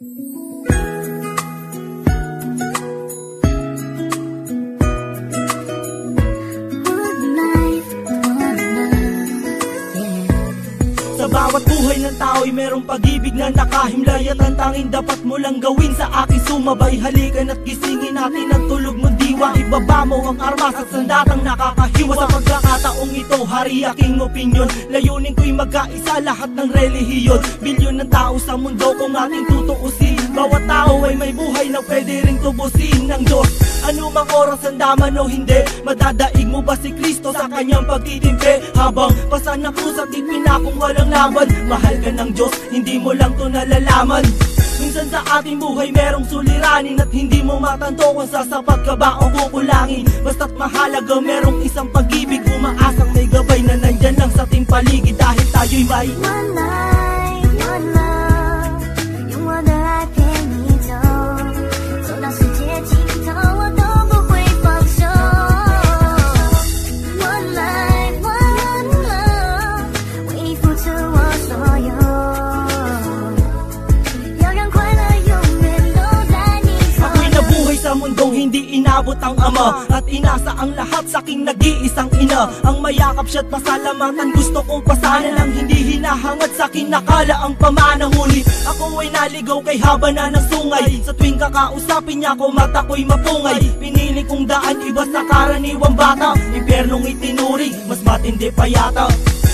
Sa bawat buhay ng tao'y merong pag-ibig na nakahimlay, at ang tanging dapat mo lang gawin sa akin sumabay. Halikan at gisingin natin ang tulog mong diwa. Ibaba mo ang armas at sandatang nakakahiwa. Sa pagkakataong ito, hari aking opinyon. Layunin ko'y magkaisa lahat ng relihiyon. Bilyon ng tao sa mundo kung ating tutuusin. Bawat tao ay may buhay na pwede ring tubusin ng Diyos. Anumang oras ang daman o hindi, madadaig mo ba si Kristo sa kanyang pagtitimpi? Habang pasa ng krus at ipinakong walang laban, mahal ka ng Diyos, hindi mo lang to nalalaman. Minsan sa ating buhay merong suliranin, at hindi mo matanto kung sasapat ka ba o kukulangin. Basta't mahalaga merong isang pag-ibig, umaasang may gabay na nandyan lang sa ating paligid. Dahil tayo'y may one life, one love， 用我的爱陪你走，走到世界尽头我都不会放手。One life, one love， 为你付出我所有，要让快乐永远都在你左右。 Ako'y nabuhay sa mundong hindi inabot ang ama, at inasa ang lahat sa aking nag-iisang ina. Ang mayakap siya't pasalamatan, gusto kong pasanan ang hindi hinahangad sa akin, nakala ang pamana. Ngunit ako ay naligaw kay haba na ng sungay. Sa tuwing kakausapin niya ko, mata ko'y mapungay. Pinili kong daan iba sa karaniwang bata, impyernong itinuri, mas matindi pa yata.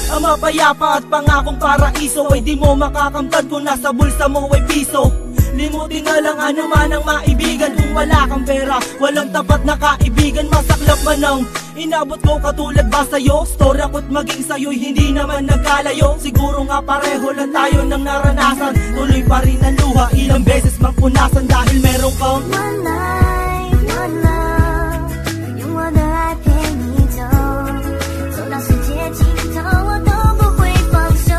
Ang mapayapa at pangakong paraiso ay di mo makakamtan kung nasa bulsa mo ay piso. Limutin na lang ano man ang maibigan, kung wala kang pera, walang tapat na kaibigan. Masaklap man ang inabot ko katulad ba sa'yo? Story ako't maging sa'yo'y hindi naman nagkalayo. Siguro nga pareho lang tayo ng naranasan, tuloy pa rin ang luha, ilang beses mang punasan. Dahil meron kang one life, one love， 用我的爱陪你走，走到世界尽头我都不会放手。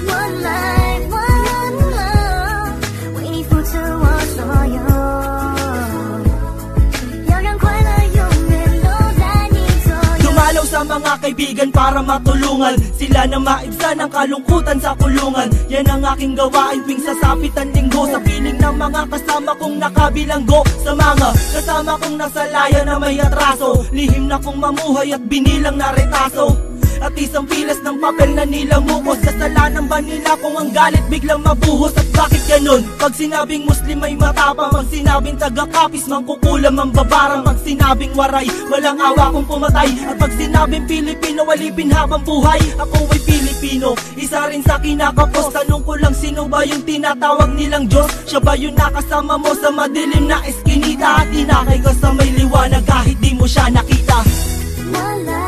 One life, one love， 为你付出我所有，要让快乐永远都在你左右。 Dumalaw sa mga kaibigan para matulungan sila na maibsan ang kalungkutan sa kulungan. Yan ang aking gawain tuwing sasapit ang linggo, sa piling ng mga kasama kong nakabilanggo. Sa mga kasama kong nasa laya na may atraso, lihim na kong mamuhay at binilang na retaso. At isang pilas ng papel na nilamukos, kasalanan ba nila kung ang galit biglang mabuhos? At bakit ganun? Pag sinabing Muslim ay matapang, pag sinabing taga-kapis mangkukulam ang babarang, pag sinabing waray walang awa kung pumatay, at pag sinabing Pilipino walipin habang buhay. Ako ay Pilipino, isa rin sa kinakapos. Tanong ko lang, sino ba yung tinatawag nilang Diyos? Siya ba yung nakasama mo sa madilim na eskinita, at inakay ka sa may liwanag kahit di mo siya nakita? One life.